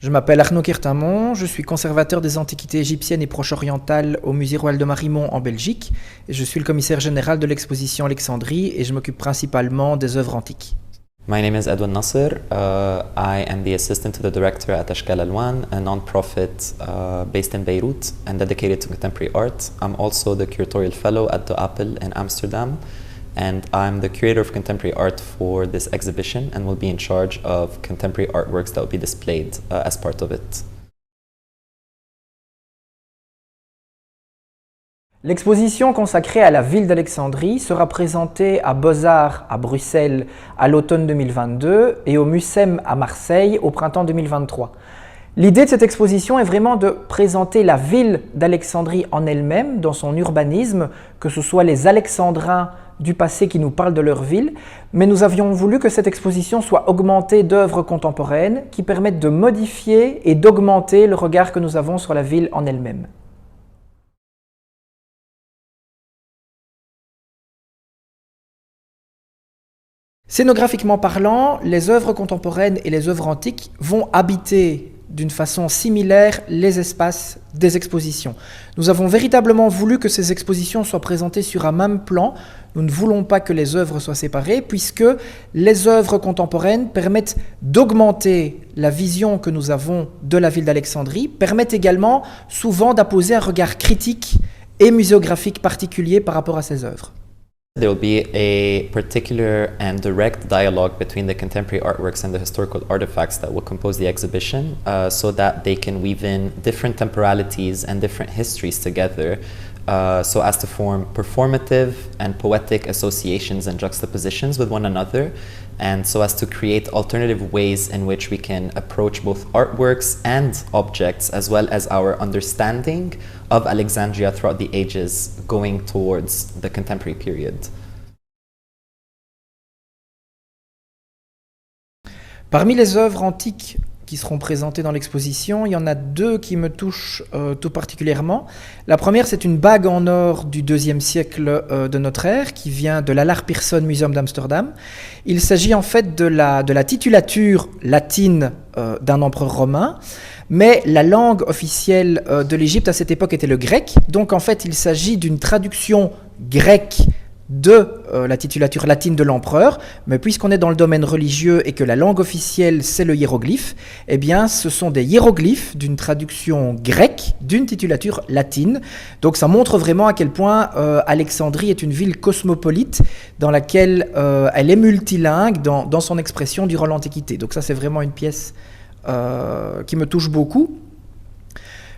Je m'appelle Arnaud Kirtamon, je suis conservateur des antiquités égyptiennes et proche-orientales au Musée royal de Marimont en Belgique. Et je suis le commissaire général de l'exposition Alexandrie et je m'occupe principalement des œuvres antiques. My name is Edwin Nasser. I am the assistant to the director at Ashkal Alwan, a non-profit based in Beirut and dedicated to contemporary art. I'm also the curatorial fellow at the Apple in Amsterdam, and I'm the curator of contemporary art for this exhibition and will be in charge of contemporary artworks that will be displayed as part of it. L'exposition consacrée à la ville d'Alexandrie sera présentée à Beaux-Arts à Bruxelles à l'automne 2022 et au Mucem à Marseille au printemps 2023. L'idée de cette exposition est vraiment de présenter la ville d'Alexandrie en elle-même, dans son urbanisme, que ce soit les Alexandrins du passé qui nous parlent de leur ville, mais nous avions voulu que cette exposition soit augmentée d'œuvres contemporaines qui permettent de modifier et d'augmenter le regard que nous avons sur la ville en elle-même. Scénographiquement parlant, les œuvres contemporaines et les œuvres antiques vont habiter d'une façon similaire les espaces des expositions. Nous avons véritablement voulu que ces expositions soient présentées sur un même plan. Nous ne voulons pas que les œuvres soient séparées puisque les œuvres contemporaines permettent d'augmenter la vision que nous avons de la ville d'Alexandrie, permettent également souvent d'apposer un regard critique et muséographique particulier par rapport à ces œuvres. There will be a particular and direct dialogue between the contemporary artworks and the historical artifacts that will compose the exhibition so that they can weave in different temporalities and different histories together so as to form performative and poetic associations and juxtapositions with one another, and so as to create alternative ways in which we can approach both artworks and objects as well as our understanding of Alexandria throughout the ages going towards the contemporary period. Parmi les œuvres antiques qui seront présentées dans l'exposition, il y en a deux qui me touchent tout particulièrement. La première, c'est une bague en or du IIe siècle de notre ère qui vient de l'Allard Pearson Museum d'Amsterdam. Il s'agit en fait de la titulature latine d'un empereur romain, mais la langue officielle de l'Égypte à cette époque était le grec. Donc en fait, il s'agit d'une traduction grecque de la titulature latine de l'empereur, mais puisqu'on est dans le domaine religieux et que la langue officielle c'est le hiéroglyphe, eh bien ce sont des hiéroglyphes d'une traduction grecque d'une titulature latine. Donc ça montre vraiment à quel point Alexandrie est une ville cosmopolite dans laquelle elle est multilingue dans son expression durant l'Antiquité. Donc ça c'est vraiment une pièce qui me touche beaucoup.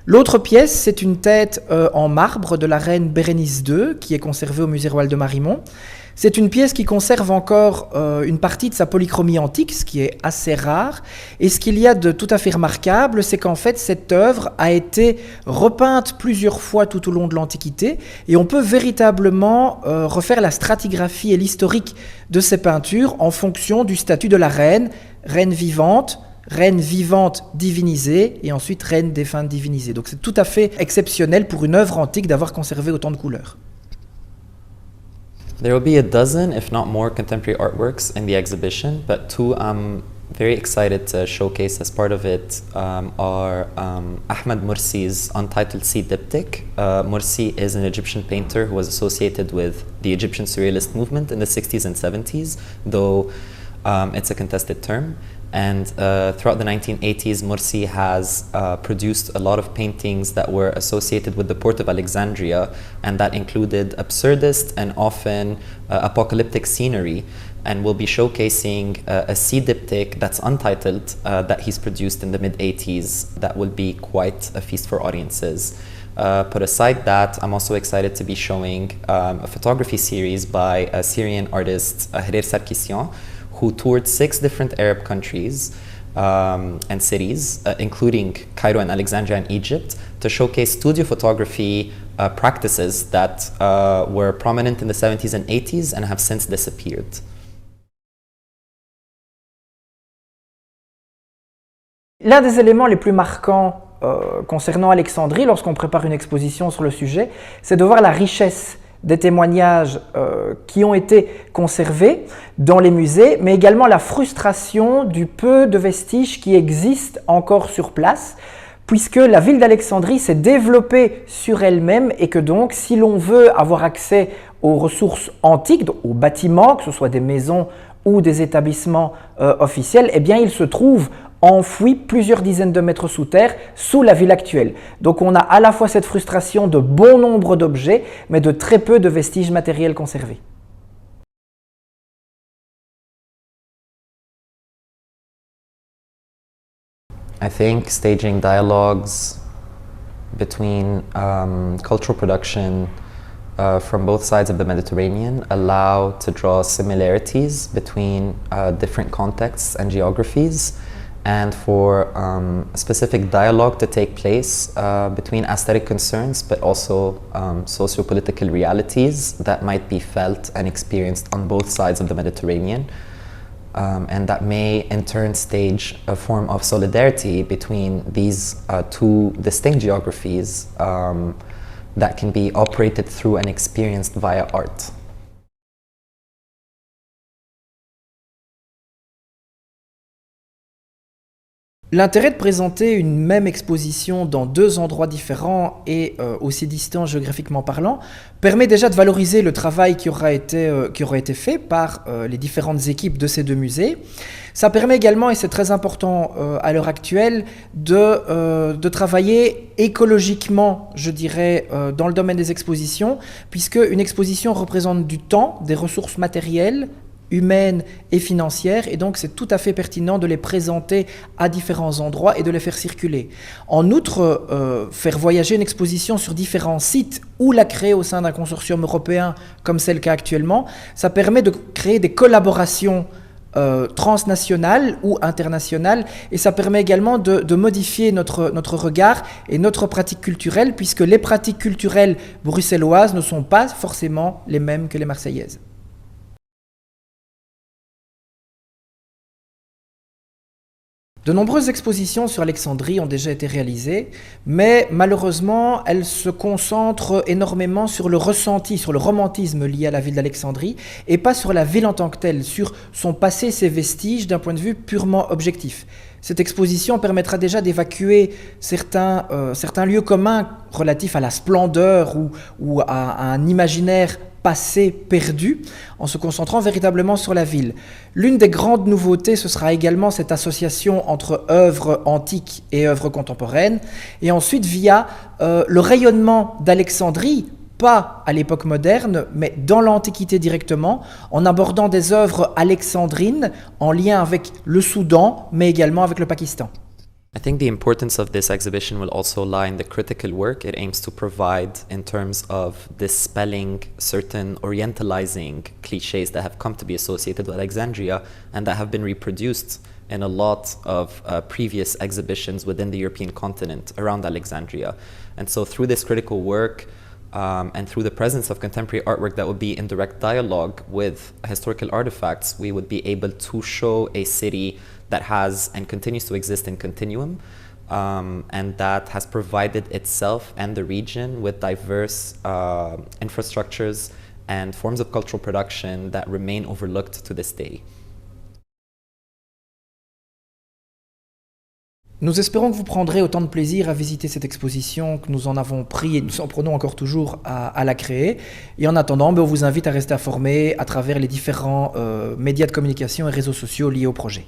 L'autre pièce, c'est une tête en marbre de la reine Bérénice II, qui est conservée au Musée royal de Marimont. C'est une pièce qui conserve encore une partie de sa polychromie antique, ce qui est assez rare. Et ce qu'il y a de tout à fait remarquable, c'est qu'en fait, cette œuvre a été repeinte plusieurs fois tout au long de l'Antiquité. Et on peut véritablement refaire la stratigraphie et l'historique de ces peintures en fonction du statut de la reine vivante, reine vivante divinisée et ensuite reine défunte divinisée. Donc c'est tout à fait exceptionnel pour une œuvre antique d'avoir conservé autant de couleurs. There will be a dozen, if not more, contemporary artworks in the exhibition, but two I'm very excited to showcase as part of it are Ahmed Mursi's Untitled Sea Diptych. Mursi is an Egyptian painter who was associated with the Egyptian Surrealist movement in the 60s and 70s, though it's a contested term. And throughout the 1980s, Mursi has produced a lot of paintings that were associated with the port of Alexandria, and that included absurdist and often apocalyptic scenery. And we'll be showcasing a sea diptych that's untitled that he's produced in the mid-80s that will be quite a feast for audiences. Put aside that, I'm also excited to be showing a photography series by a Syrian artist, Harir Sarkisian, who toured 6 different Arab countries and cities, including Cairo and Alexandria and Egypt, to showcase studio photography practices that were prominent in the 70s and 80s and have since disappeared. L'un des éléments les plus marquants concernant Alexandrie, lorsqu'on prépare une exposition sur le sujet, c'est de voir la richesse des témoignages qui ont été conservés dans les musées, mais également la frustration du peu de vestiges qui existent encore sur place, puisque la ville d'Alexandrie s'est développée sur elle-même et que donc, si l'on veut avoir accès aux ressources antiques, aux bâtiments, que ce soit des maisons ou des établissements officiels, eh bien, ils se trouvent enfouis plusieurs dizaines de mètres sous terre, sous la ville actuelle. Donc on a à la fois cette frustration de bon nombre d'objets, mais de très peu de vestiges matériels conservés. I think staging dialogues between cultural production from both sides of the Mediterranean allow to draw similarities between different contexts and geographies, and for a specific dialogue to take place between aesthetic concerns but also socio-political realities that might be felt and experienced on both sides of the Mediterranean. And that may in turn stage a form of solidarity between these two distinct geographies that can be operated through and experienced via art. L'intérêt de présenter une même exposition dans deux endroits différents et aussi distants géographiquement parlant permet déjà de valoriser le travail qui aura été fait par les différentes équipes de ces deux musées. Ça permet également, et c'est très important à l'heure actuelle, de travailler écologiquement, je dirais, dans le domaine des expositions, puisque une exposition représente du temps, des ressources matérielles, humaines et financières, et donc c'est tout à fait pertinent de les présenter à différents endroits et de les faire circuler. En outre, faire voyager une exposition sur différents sites ou la créer au sein d'un consortium européen, comme c'est le cas actuellement, ça permet de créer des collaborations transnationales ou internationales, et ça permet également de modifier notre regard et notre pratique culturelle, puisque les pratiques culturelles bruxelloises ne sont pas forcément les mêmes que les marseillaises. De nombreuses expositions sur Alexandrie ont déjà été réalisées, mais malheureusement, elles se concentrent énormément sur le ressenti, sur le romantisme lié à la ville d'Alexandrie, et pas sur la ville en tant que telle, sur son passé, ses vestiges, d'un point de vue purement objectif. Cette exposition permettra déjà d'évacuer certains lieux communs relatifs à la splendeur ou à un imaginaire passé perdu, en se concentrant véritablement sur la ville. L'une des grandes nouveautés, ce sera également cette association entre œuvres antiques et œuvres contemporaines, et ensuite via le rayonnement d'Alexandrie, pas à l'époque moderne, mais dans l'Antiquité directement, en abordant des œuvres alexandrines en lien avec le Soudan, mais également avec le Pakistan. I think the importance of this exhibition will also lie in the critical work it aims to provide in terms of dispelling certain orientalizing cliches that have come to be associated with Alexandria and that have been reproduced in a lot of previous exhibitions within the European continent around Alexandria. And so through this critical work and through the presence of contemporary artwork that would be in direct dialogue with historical artifacts, we would be able to show a city that has and continues to exist in continuum, and that has provided itself and the region with diverse infrastructures and forms of cultural production that remain overlooked to this day. Nous espérons que vous prendrez autant de plaisir à visiter cette exposition que nous en avons pris et nous en prenons encore toujours à la créer. Et en attendant, on vous invite à rester informés à travers les différents médias de communication et réseaux sociaux liés au projet.